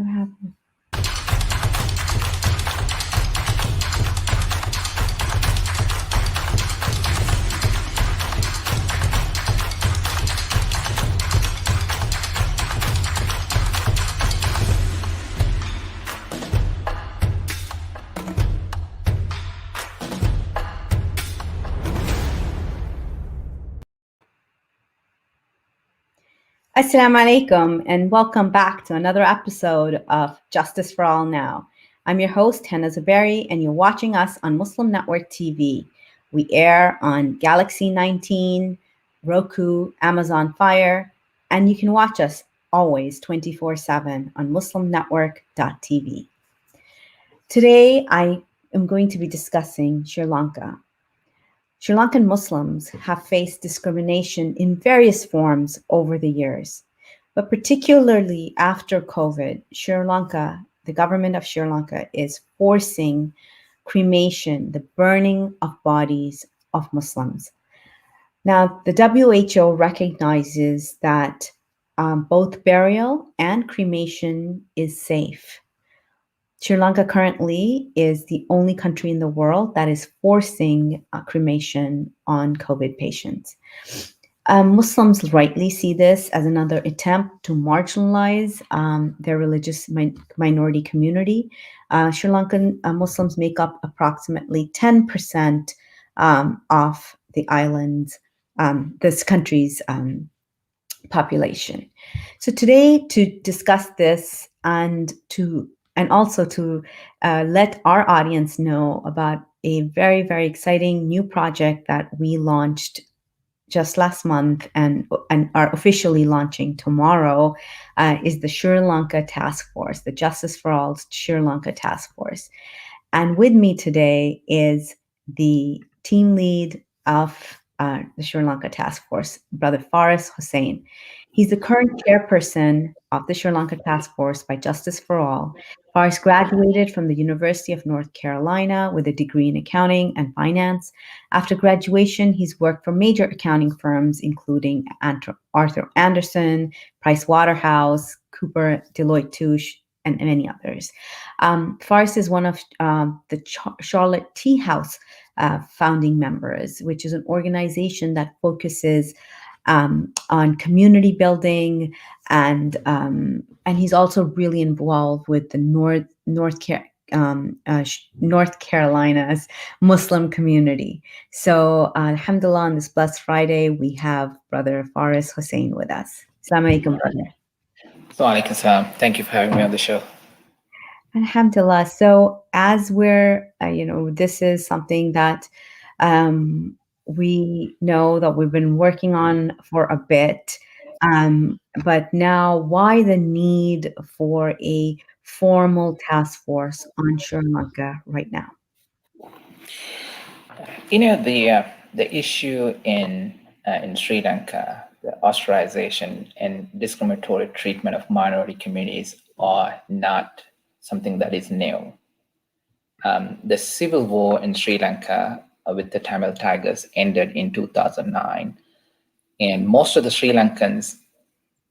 What happened? Assalamu alaikum, and welcome back to another episode of Justice for All Now. I'm your host, Henna Zaberi, and you're watching us on Muslim Network TV. We air on Galaxy 19, Roku, Amazon Fire, and you can watch us always 24/7 on muslimnetwork.tv. Today, I am going to be discussing Sri Lanka. Sri Lankan Muslims have faced discrimination in various forms over the years, but particularly after COVID, Sri Lanka, the government of Sri Lanka is forcing cremation, the burning of bodies of Muslims. Now, the WHO recognizes that both burial and cremation is safe. Sri Lanka currently is the only country in the world that is forcing cremation on COVID patients. Muslims rightly see this as another attempt to marginalize their religious minority community. Sri Lankan Muslims make up approximately 10% of the island's, this country's population. So today, to discuss this and also to let our audience know about a very, very exciting new project that we launched just last month and are officially launching tomorrow, is the Sri Lanka Task Force, the Justice for All Sri Lanka Task Force. And with me today is the team lead of the Sri Lanka Task Force, Brother Faris Hussain. He's the current chairperson of the Sri Lanka Task Force by Justice for All. Faris graduated from the University of North Carolina with a degree in accounting and finance. After graduation, he's worked for major accounting firms, including Arthur Andersen, PriceWaterhouse Coopers, Deloitte Touche, and many others. Faris is one of the Charlotte Tea House founding members, which is an organization that focuses on community building, and he's also really involved with the North Carolina's Muslim community. So alhamdulillah, on this blessed Friday, we have Brother Faris Hussain with us. Assalamu alaikum, brother. Wa alaikum salam. Thank you for having me on the show. Alhamdulillah. So as we're, this is something that we know that we've been working on for a bit, but now why the need for a formal task force on Sri Lanka right now? The issue in Sri Lanka, the ostracization and discriminatory treatment of minority communities are not something that is new. The civil war in Sri Lanka with the Tamil Tigers ended in 2009, and most of the Sri Lankans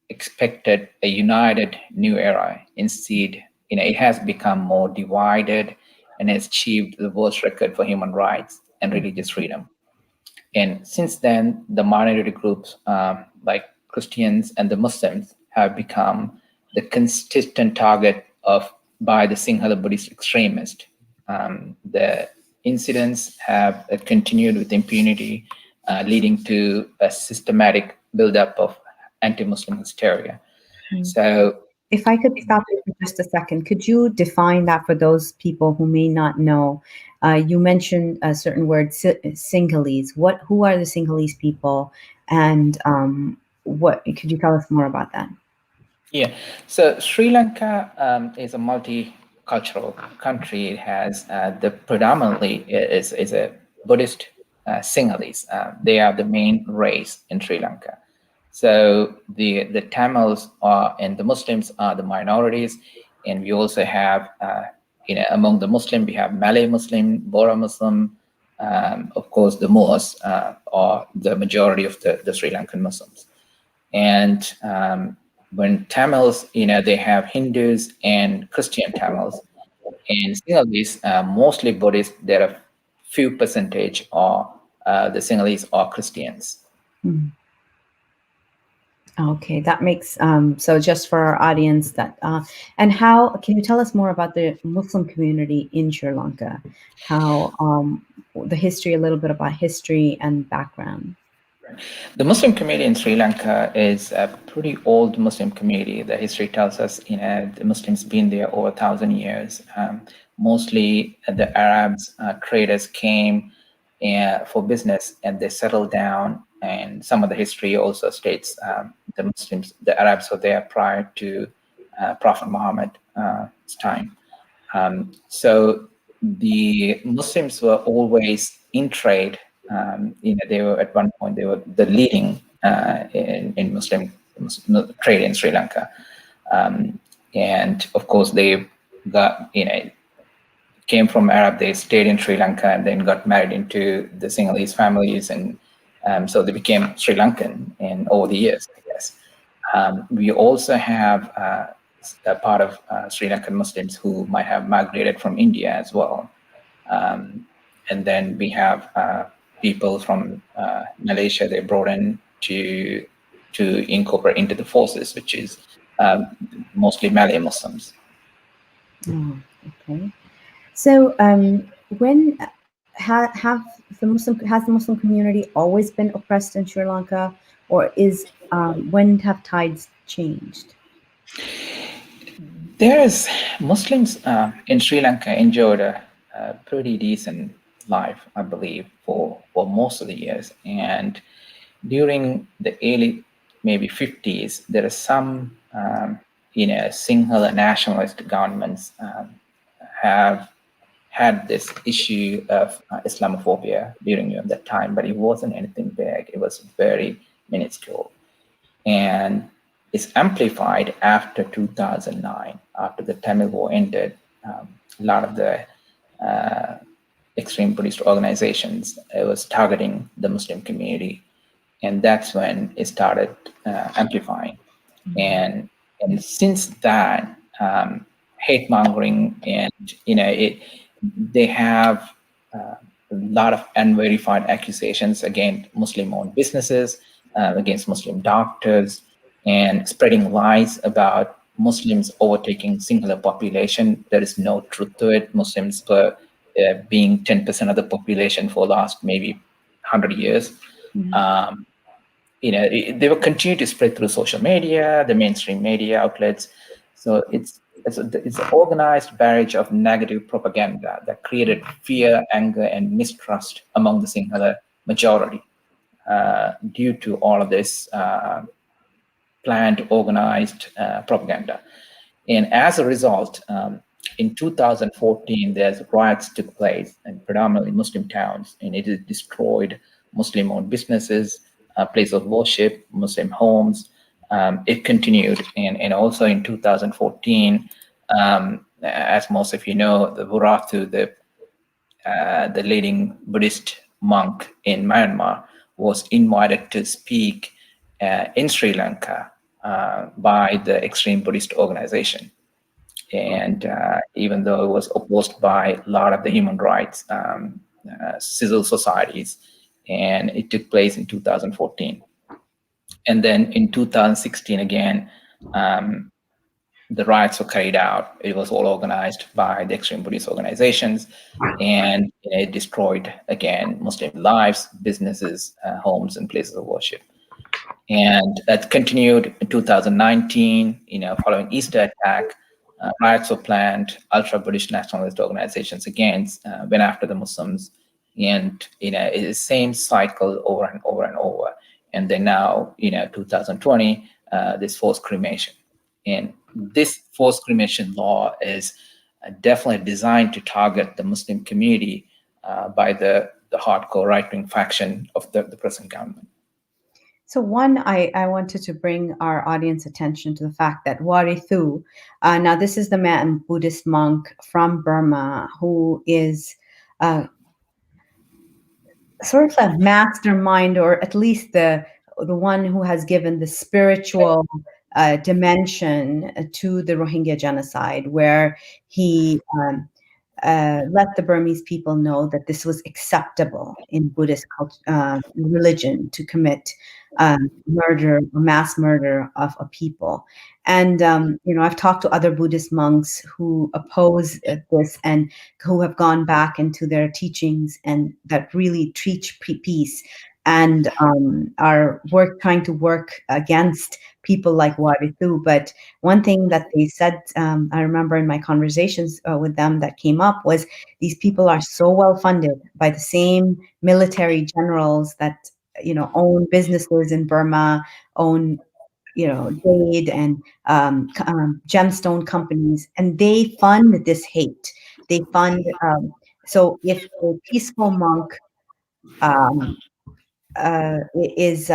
expected a united new era. Instead, it has become more divided and has achieved the worst record for human rights and religious freedom. And since then, the minority groups like Christians and the Muslims have become the consistent target by the Sinhala Buddhist extremists. The incidents have continued with impunity, leading to a systematic buildup of anti-Muslim hysteria. Mm-hmm. So, if I could stop you for just a second, could you define that for those people who may not know? You mentioned a certain word, Sinhalese. Who are the Sinhalese people, and what could you tell us more about that? Yeah, so Sri Lanka is a multicultural country. It has predominantly is a Buddhist Sinhalese. They are the main race in Sri Lanka. So the Tamils and the Muslims are the minorities, and we also have among the Muslim we have Malay Muslim, Bora Muslim, of course the Moors are the majority of the Sri Lankan Muslims, and When Tamils, they have Hindus and Christian Tamils, and Sinhalese, mostly Buddhist. There are few percentage are the Sinhalese are Christians. Mm. Okay, that makes so just for our audience that and how can you tell us more about the Muslim community in Sri Lanka? How the history, a little bit about history and background. The Muslim community in Sri Lanka is a pretty old Muslim community. The history tells us, the Muslims been there over 1,000 years. Mostly the Arabs traders came for business and they settled down. And some of the history also states the Arabs were there prior to Prophet Muhammad's time. So the Muslims were always in trade. They were at one point they were the leading in Muslim trade in Sri Lanka, and of course they got came from Arab. They stayed in Sri Lanka and then got married into the Sinhalese families, and so they became Sri Lankan. And over the years, I guess, we also have a part of Sri Lankan Muslims who might have migrated from India as well. And then we have people from Malaysia. They brought in to incorporate into the forces, which is mostly Malay Muslims. Oh, okay. So when has the Muslim community always been oppressed in Sri Lanka, or is when have tides changed? There's Muslims in Sri Lanka enjoyed a pretty decent life, I believe, for most of the years. And during the early maybe 50s, there are some Sinhala nationalist governments have had this issue of Islamophobia during that time, but it wasn't anything big. It was very minuscule. And it's amplified after 2009, after the Tamil War ended. A lot of the extreme Buddhist organizations was targeting the Muslim community, and that's when it started amplifying. And since that, hate mongering and they have a lot of unverified accusations against Muslim-owned businesses, against Muslim doctors, and spreading lies about Muslims overtaking singular population. There is no truth to it. Muslims were being 10% of the population for the last maybe 100 years. Mm-hmm. They will continue to spread through social media, the mainstream media outlets. So it's an organized barrage of negative propaganda that created fear, anger, and mistrust among the Sinhala majority due to all of this planned, organized propaganda. And as a result, in 2014, there's riots took place in predominantly Muslim towns, and it has destroyed Muslim-owned businesses, places of worship, Muslim homes. It continued, and also in 2014, as most of you know, the Burathu, the leading Buddhist monk in Myanmar, was invited to speak in Sri Lanka by the extreme Buddhist organization. And even though it was opposed by a lot of the human rights civil societies, and it took place in 2014. And then in 2016 again, the riots were carried out. It was all organized by the extreme Buddhist organizations, and it destroyed again Muslim lives, businesses, homes, and places of worship. And that continued in 2019. Following Easter attack, riots were planned. Ultra Buddhist nationalist organizations again went after the Muslims, and it's the same cycle over and over and over. And then now, 2020, this forced cremation. And this forced cremation law is definitely designed to target the Muslim community by the hardcore right-wing faction of the present government. So one, I wanted to bring our audience attention to the fact that Warithu, now this is the man, Buddhist monk from Burma, who is sort of a mastermind, or at least the one who has given the spiritual dimension to the Rohingya genocide, where he let the Burmese people know that this was acceptable in Buddhist religion to commit murder, mass murder of a people. And I've talked to other Buddhist monks who oppose this and who have gone back into their teachings and that really teach peace and are trying to work against people like Warithu. But one thing that they said, I remember in my conversations with them that came up, was these people are so well funded by the same military generals that own businesses in Burma, own jade and gemstone companies, and they fund this hate. They fund. So if a peaceful monk um, is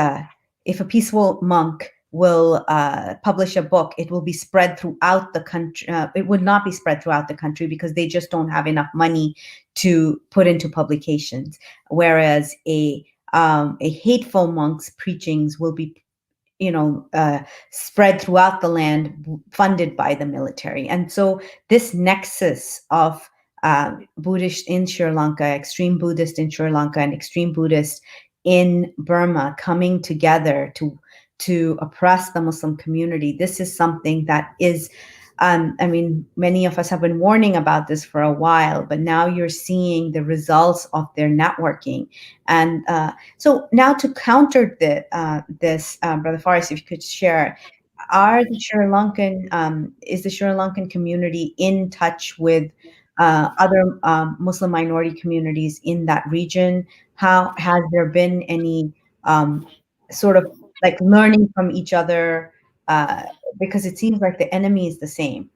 if a peaceful monk will publish a book, it will be spread throughout the country. It would not be spread throughout the country because they just don't have enough money to put into publications. Whereas a hateful monk's preachings will be spread throughout the land, funded by the military. And so this nexus of Buddhist in Sri Lanka, extreme Buddhist in Sri Lanka, and extreme Buddhist in Burma coming together to oppress the Muslim community. This is something that is, many of us have been warning about this for a while, but now you're seeing the results of their networking. And so now to counter this, Brother Faris, if you could share, is the Sri Lankan community in touch with other Muslim minority communities in that region? How has there been any sort of like learning from each other? Because it seems like the enemy is the same.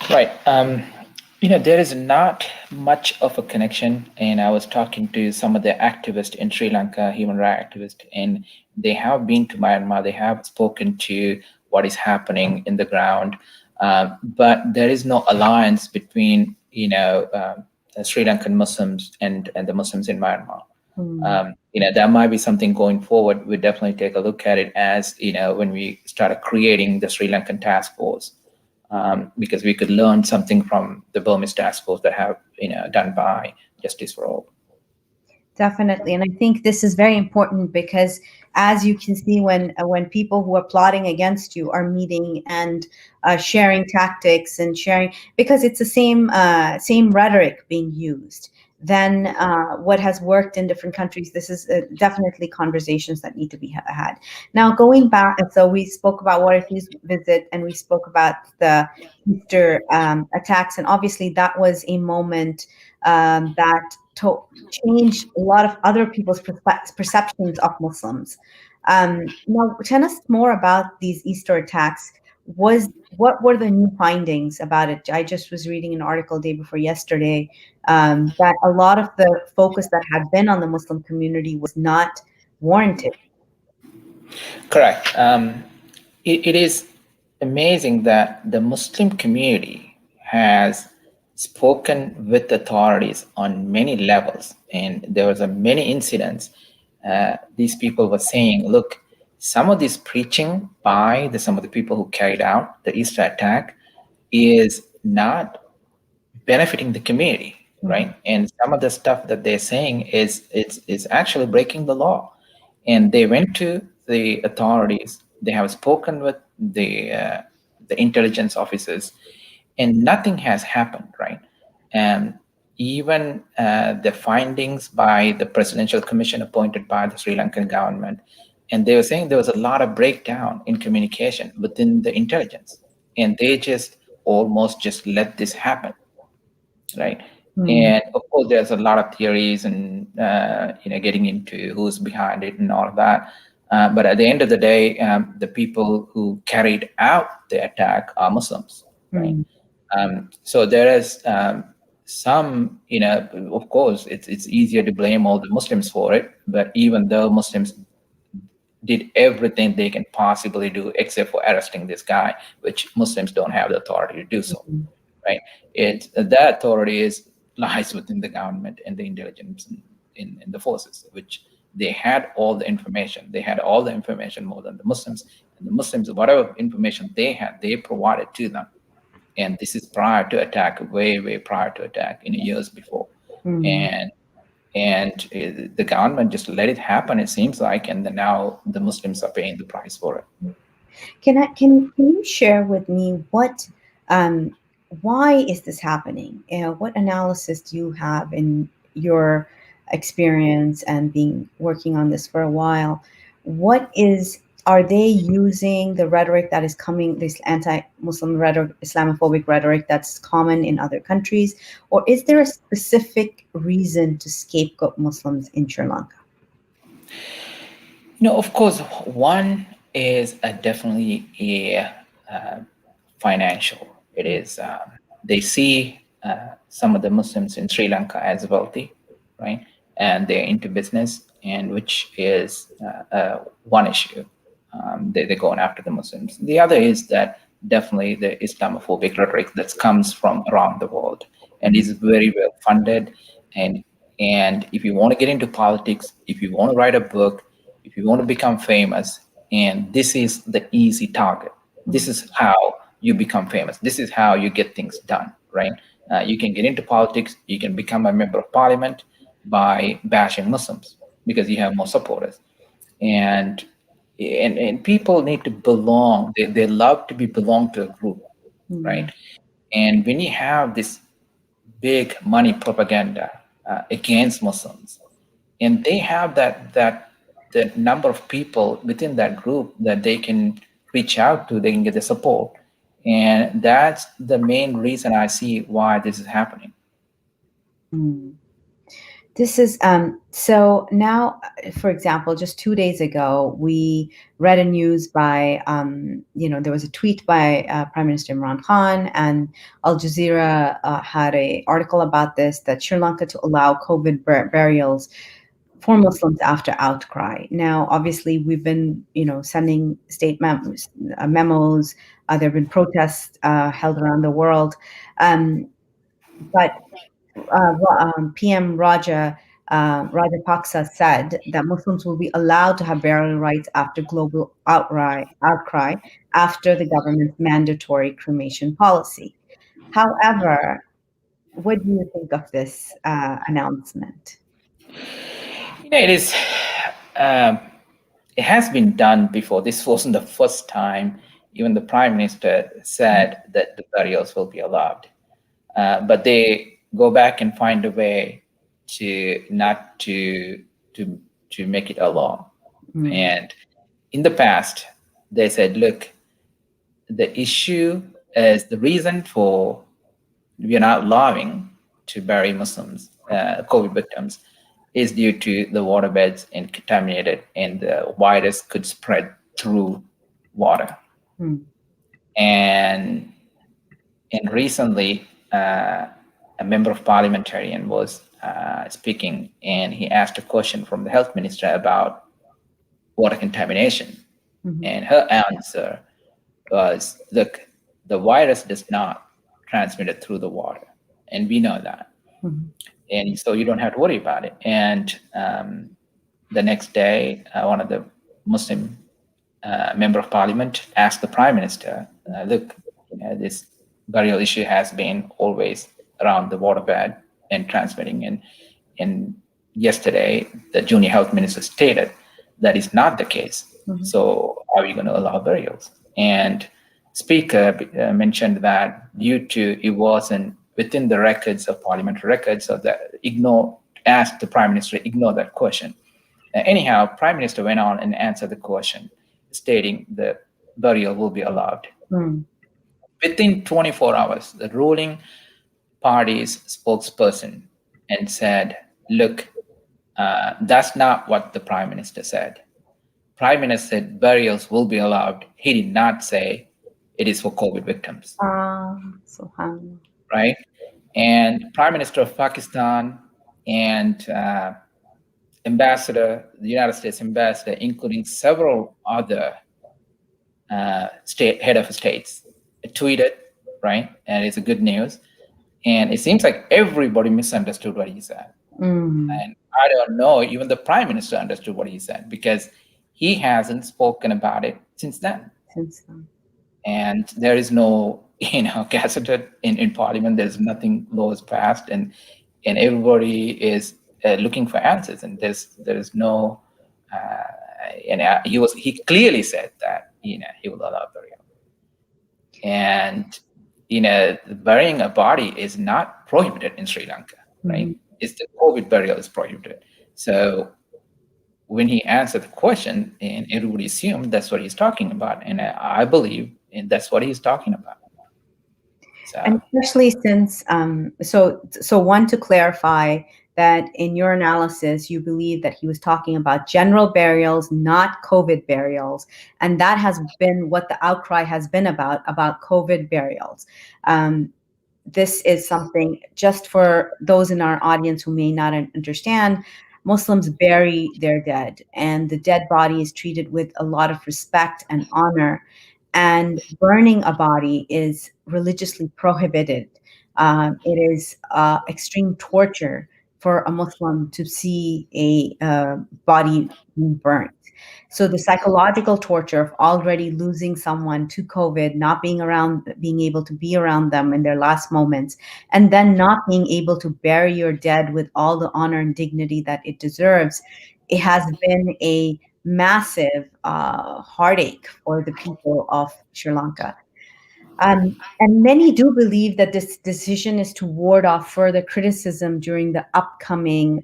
Right. There is not much of a connection. And I was talking to some of the activists in Sri Lanka, human rights activists, and they have been to Myanmar. They have spoken to what is happening in the ground. But there is no alliance between, Sri Lankan Muslims and the Muslims in Myanmar. That might be something going forward. We definitely take a look at it as, when we started creating the Sri Lankan Task Force, because we could learn something from the Burmese Task Force that have, done by Justice for All. Definitely. And I think this is very important because, as you can see, when people who are plotting against you are meeting and sharing tactics and sharing, because it's the same rhetoric being used, then what has worked in different countries, this is definitely conversations that need to be had. Now, going back, so we spoke about Warithu's visit and we spoke about the Easter attacks. And obviously that was a moment that changed a lot of other people's perceptions of Muslims. Now, tell us more about these Easter attacks. What were the new findings about it? I just was reading an article day before yesterday that a lot of the focus that had been on the Muslim community was not warranted. Correct. It is amazing that the Muslim community has spoken with authorities on many levels, and there was many incidents. These people were saying, look, some of this preaching by some of the people who carried out the Easter attack is not benefiting the community, right? And some of the stuff that they're saying is actually breaking the law. And they went to the authorities. They have spoken with the intelligence officers, and nothing has happened, right? And even the findings by the presidential commission appointed by the Sri Lankan government, and they were saying there was a lot of breakdown in communication within the intelligence, and they just almost just let this happen, right? And of course, there's a lot of theories and getting into who's behind it and all of that. But at the end of the day, the people who carried out the attack are Muslims, right? So there is some, of course, it's easier to blame all the Muslims for it. But even though Muslims did everything they can possibly do except for arresting this guy, which Muslims don't have the authority to do so, right? That authority lies within the government and the intelligence in the forces, which they had all the information. They had all the information more than the Muslims. And the Muslims, whatever information they had, they provided to them. And this is prior to attack, way prior to attack, in years before. Mm. And the government just let it happen, it seems like, and then now the Muslims are paying the price for it. Can you share with me um, why is this happening? What analysis do you have in your experience and being working on this for a while? What is Are they using the rhetoric that is coming, this anti-Muslim rhetoric, Islamophobic rhetoric that's common in other countries, or is there a specific reason to scapegoat Muslims in Sri Lanka? Of course, one is definitely a financial. It is they see some of the Muslims in Sri Lanka as wealthy, right? And they're into business, and which is one issue. They're going after the Muslims. The other is that definitely the Islamophobic rhetoric that comes from around the world and is very well funded. And if you want to get into politics, if you want to write a book, if you want to become famous, and this is the easy target. This is how you become famous. This is how you get things done, right? You can get into politics. You can become a member of parliament by bashing Muslims because you have more supporters. And people need to belong. They love to be belong to a group, right? And when you have this big money propaganda against Muslims, and they have that the number of people within that group that they can reach out to, they can get the support, and that's the main reason I see why this is happening. This is so now, for example, just 2 days ago, we read a news by, there was a tweet by Prime Minister Imran Khan, and Al Jazeera had an article about this, that Sri Lanka to allow COVID burials for Muslims after outcry. Now, obviously, we've been, sending state memos. There have been protests held around the world, but PM Rajapaksa said that Muslims will be allowed to have burial rights after global outcry after the government's mandatory cremation policy. However, what do you think of this announcement? It is. Um, it has been done before. This wasn't the first time. Even the prime minister said that the burials will be allowed, but they go back and find a way to not to make it a law. And in the past, they said, look, the issue is the reason for we are not allowing to bury Muslims, COVID victims, is due to the waterbeds and contaminated, and the virus could spread through water. And recently, a member of parliamentarian was speaking, and he asked a question from the health minister about water contamination. And her answer was, look, the virus does not transmit it through the water, and we know that. And so you don't have to worry about it. And the next day, one of the Muslim member of parliament asked the prime minister, look, this burial issue has been always around the waterbed and transmitting. And yesterday, the junior health minister stated that is not the case. So are we going to allow burials? And Speaker mentioned that due to it wasn't within the records of parliamentary records, so that asked the prime minister to ignore that question. Anyhow, prime minister went on and answered the question, stating the burial will be allowed. Within 24 hours, the ruling party's spokesperson and said, look, that's not what the prime minister said. Prime minister said burials will be allowed. He did not say it is for COVID victims. Right? And Prime Minister of Pakistan and ambassador, the United States ambassador, including several other head of states, tweeted, right? And it's a good news. And it seems like everybody misunderstood what he said. And I don't know. Even the prime minister understood what he said because he hasn't spoken about it since then. Since then. And there is no, gazetted in parliament. There's nothing laws passed, and everybody is looking for answers. And there is no, and he clearly said that he will allow burial. And burying a body is not prohibited in Sri Lanka, right? It's the COVID burial is prohibited. So when he answered the question, and everybody assumed that's what he's talking about, and I believe that's what he's talking about. So, and especially since, so one, to clarify that in your analysis, you believe that he was talking about general burials, not COVID burials, and that has been what the outcry has been about COVID burials. This is something, just for those in our audience who may not understand, Muslims bury their dead, and the dead body is treated with a lot of respect and honor. And burning a body is religiously prohibited. It is extreme torture for a Muslim to see a body being burnt. So the psychological torture of already losing someone to COVID, not being able to be around them in their last moments, and then not being able to bury your dead with all the honor and dignity that it deserves, it has been a massive heartache for the people of Sri Lanka. And many do believe that this decision is to ward off further criticism during the upcoming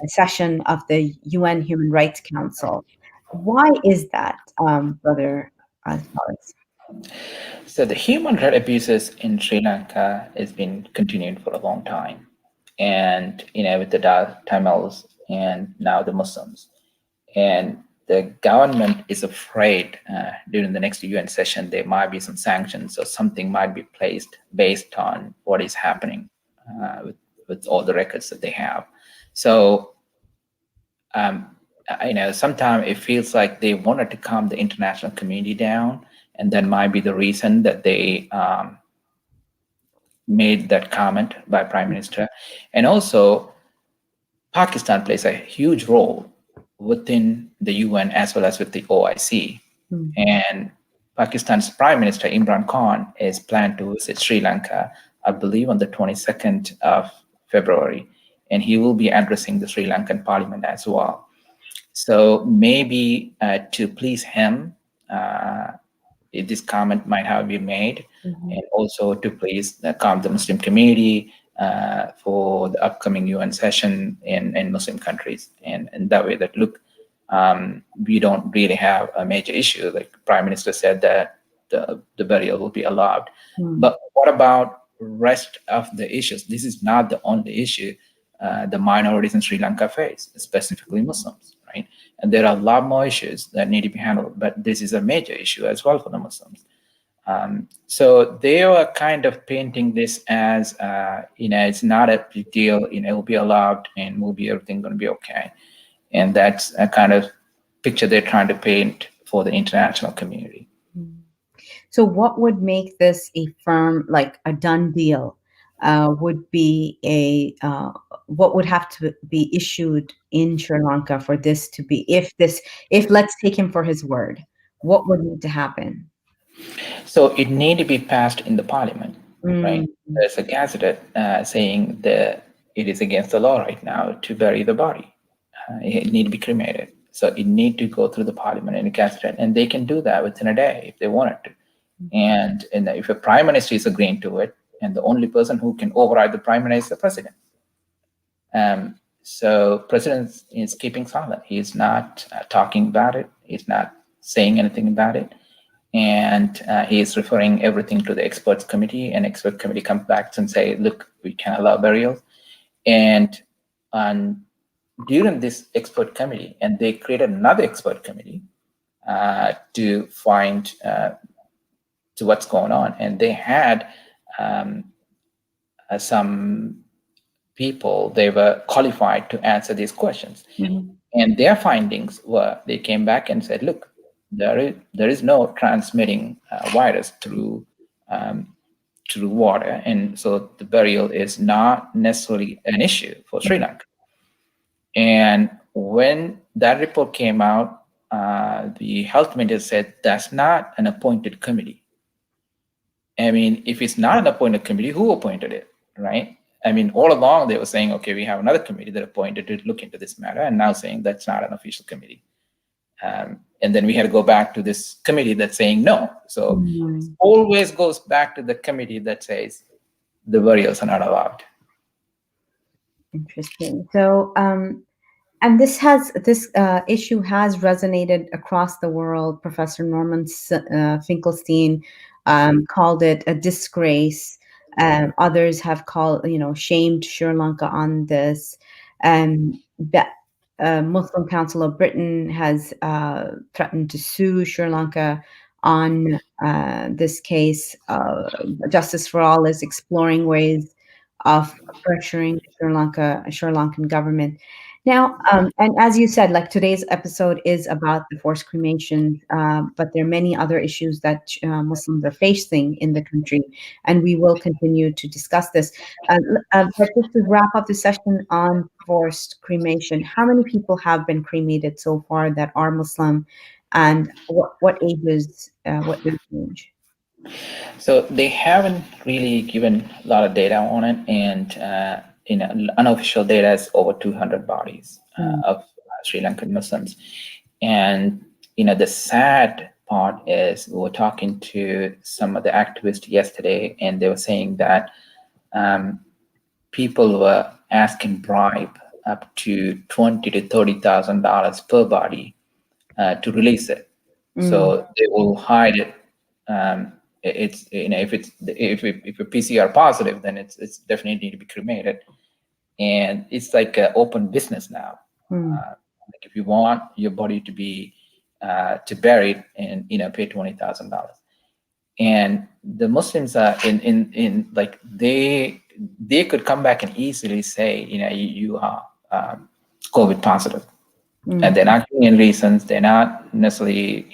session of the UN Human Rights Council. Why is that, Brother Faris? So the human rights abuses in Sri Lanka has been continuing for a long time, and with the Tamils and now the Muslims, and the government is afraid during the next UN session there might be some sanctions or something might be placed based on what is happening with all the records that they have. So sometimes it feels like they wanted to calm the international community down, and that might be the reason that they made that comment by Prime Minister. And also, Pakistan plays a huge role within the UN as well as with the OIC. And Pakistan's Prime Minister Imran Khan is planned to visit Sri Lanka, I believe, on the 22nd of February, and he will be addressing the Sri Lankan Parliament as well. So maybe to please him, this comment might have been made, and also to please calm the Muslim community for the upcoming UN session in Muslim countries, and that way that look, we don't really have a major issue. Like Prime Minister said that the burial will be allowed, but what about rest of the issues? This is not the only issue the minorities in Sri Lanka face, specifically Muslims, right? And there are a lot more issues that need to be handled, but this is a major issue as well for the Muslims. So they are kind of painting this as, it's not a big deal, it will be allowed and will be everything going to be okay. And that's a kind of picture they're trying to paint for the international community. So what would make this a firm, like a done deal, would be what would have to be issued in Sri Lanka for this to be, if let's take him for his word, what would need to happen? So it need to be passed in the parliament, right? There's a gazette saying that it is against the law right now to bury the body. It need to be cremated. So it need to go through the parliament and a gazette, and they can do that within a day if they wanted to. And if a prime minister is agreeing to it, and the only person who can override the prime minister is the president. So president is keeping silent. He's not talking about it. He's not saying anything about it. And he is referring everything to the experts committee, and expert committee comes back and say, look, we can allow burials. And during this expert committee, and they created another expert committee to find to what's going on. And they had some people, they were qualified to answer these questions. And their findings were, they came back and said, look, there is no transmitting virus through water, and so the burial is not necessarily an issue for Sri Lanka. And when that report came out, the health minister said that's not an appointed committee. I mean, if it's not an appointed committee, who appointed it, right? I mean, all along they were saying, okay, we have another committee that appointed to look into this matter, and now saying that's not an official committee. And then we had to go back to this committee that's saying no. So it always goes back to the committee that says the burials are not allowed. Interesting. So, and this issue has resonated across the world. Professor Norman Finkelstein called it a disgrace. Others have shamed Sri Lanka on this. The Muslim Council of Britain has threatened to sue Sri Lanka on this case. Justice for All is exploring ways of pressuring Sri Lankan government. Now, and as you said, like today's episode is about the forced cremation, but there are many other issues that Muslims are facing in the country, and we will continue to discuss this. But just to wrap up the session on forced cremation, how many people have been cremated so far that are Muslim, and what ages, what age range? So they haven't really given a lot of data on it, and unofficial data is over 200 bodies of Sri Lankan Muslims. And the sad part is we were talking to some of the activists yesterday, and they were saying that people were asking bribe up to $20,000 to $30,000 per body to release it. So they will hide it. It's if a PCR positive, then it's definitely need to be cremated, and it's like an open business now. Like if you want your body to be to buried, and pay $20,000, and the Muslims are in like they could come back and easily say you are COVID positive, and they're not giving any reasons. They're not necessarily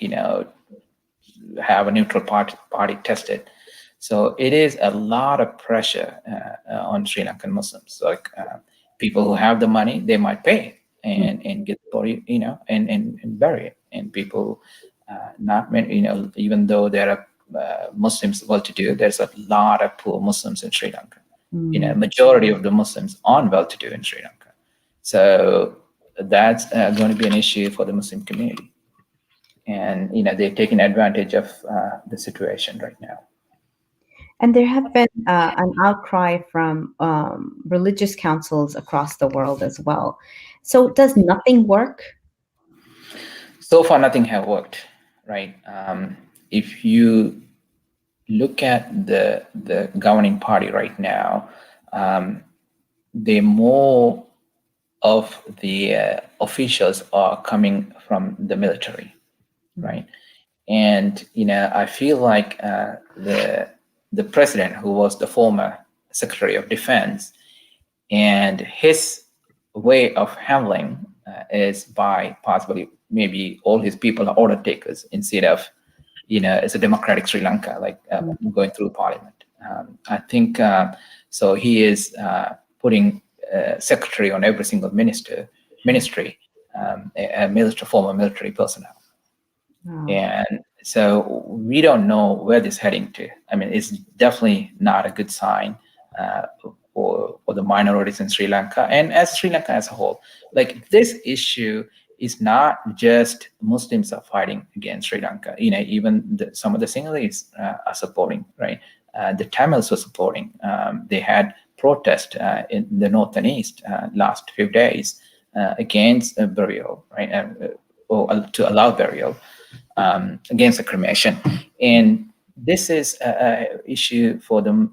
have a neutral party tested. So it is a lot of pressure on Sri Lankan Muslims. Like people who have the money, they might pay and get the body, and bury it. And people not many, even though there are Muslims well-to-do, there's a lot of poor Muslims in Sri Lanka. Majority of the Muslims aren't well-to-do in Sri Lanka. So that's going to be an issue for the Muslim community. And they're taking advantage of the situation right now. And there have been an outcry from religious councils across the world as well. So does nothing work? So far, nothing has worked, right? If you look at the governing party right now, the more of the officials are coming from the military, right? And I feel like the president, who was the former Secretary of Defense, and his way of handling is by possibly maybe all his people are order takers instead of it's a democratic Sri Lanka, like going through parliament. I think so. He is putting secretary on every single ministry, a former military personnel. And so we don't know where this is heading to. I mean, it's definitely not a good sign for the minorities in Sri Lanka and as Sri Lanka as a whole. Like this issue is not just Muslims are fighting against Sri Lanka. Even some of the Sinhalese are supporting, right? The Tamils were supporting. They had protest in the north and east last few days against burial, right? Or to allow burial. Against the cremation, and this is an issue for the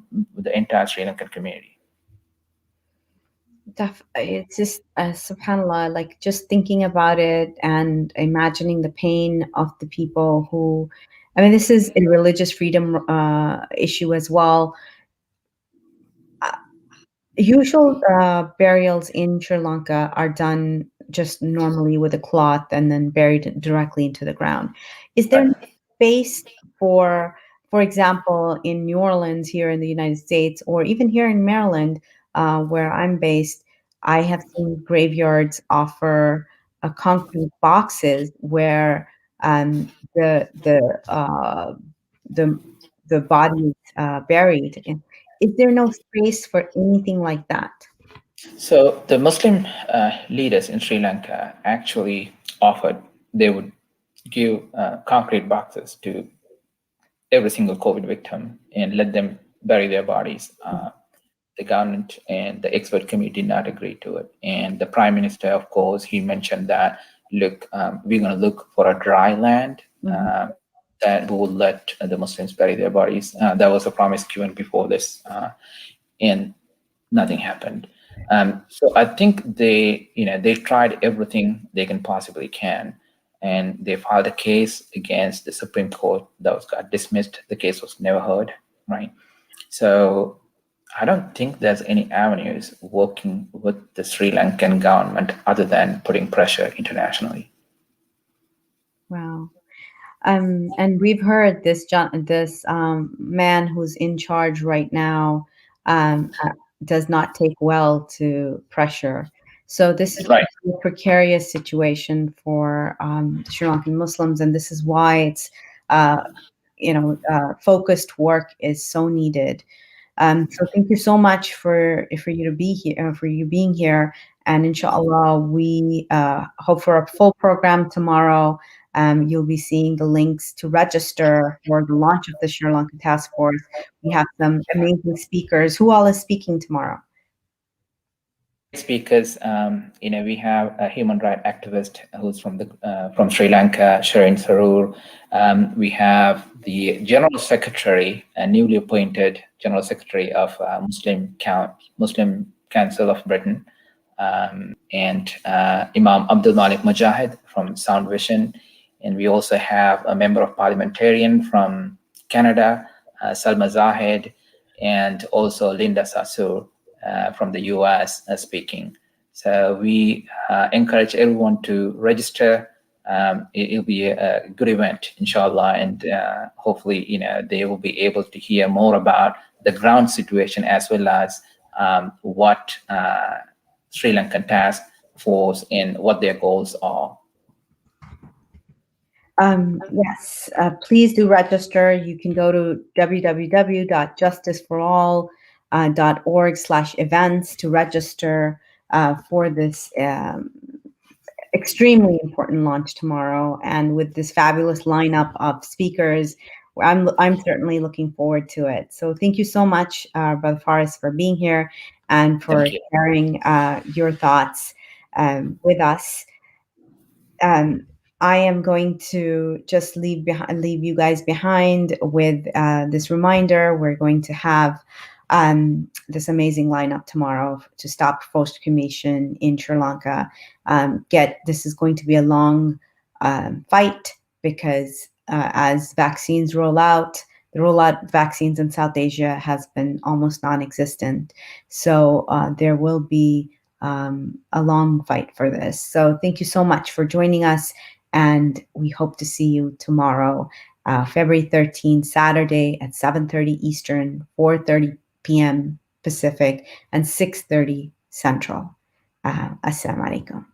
entire Sri Lankan community. It's just subhanallah, like just thinking about it and imagining the pain of the people who, I mean, this is a religious freedom issue as well. Usual burials in Sri Lanka are done just normally with a cloth and then buried directly into the ground. Is there space for example, in New Orleans here in the United States, or even here in Maryland, where I'm based, I have seen graveyards offer concrete boxes where the the the body is buried. Is there no space for anything like that? So the Muslim leaders in Sri Lanka actually offered they would give concrete boxes to every single COVID victim and let them bury their bodies. The government and the expert committee did not agree to it. And the prime minister, of course, he mentioned that, look, we're going to look for a dry land that we will let the Muslims bury their bodies. That was a promise given before this, and nothing happened. So I think they tried everything they can possibly can, and they filed a case against the Supreme Court that got dismissed. The case was never heard, right? So I don't think there's any avenues working with the Sri Lankan government other than putting pressure internationally. Wow. And we've heard this man who's in charge right now does not take well to pressure. So this is Right. a precarious situation for Sri Lankan Muslims, and this is why it's focused work is so needed. So thank you so much for you to be here, for you being here, and inshallah we hope for a full program tomorrow. You'll be seeing the links to register for the launch of the Sri Lanka Task Force. We have some amazing speakers. Who all is speaking tomorrow? Great speakers. We have a human rights activist who's from Sri Lanka, Sharon Sarur. We have the General Secretary, a newly appointed General Secretary of Muslim Council of Britain, and Imam Abdul Malik Mujahid from Sound Vision. And we also have a member of parliamentarian from Canada, Salma Zahid, and also Linda Sassour from the US speaking. So we encourage everyone to register. It'll be a good event, inshallah, and hopefully, they will be able to hear more about the ground situation as well as what Sri Lankan Task Force and what their goals are. Yes, please do register. You can go to www.justiceforall.org/events to register for this extremely important launch tomorrow. And with this fabulous lineup of speakers, I'm certainly looking forward to it. So thank you so much, Brother Faris, for being here and for sharing your thoughts with us. I am going to just leave you guys behind with this reminder. We're going to have this amazing lineup tomorrow to stop forced cremation in Sri Lanka. This is going to be a long fight because as vaccines roll out, the rollout of vaccines in South Asia has been almost non-existent. So there will be a long fight for this. So thank you so much for joining us, and we hope to see you tomorrow, February 13th, Saturday at 7:30 Eastern, 4:30 p.m. Pacific, and 6:30 Central. Assalamu alaikum.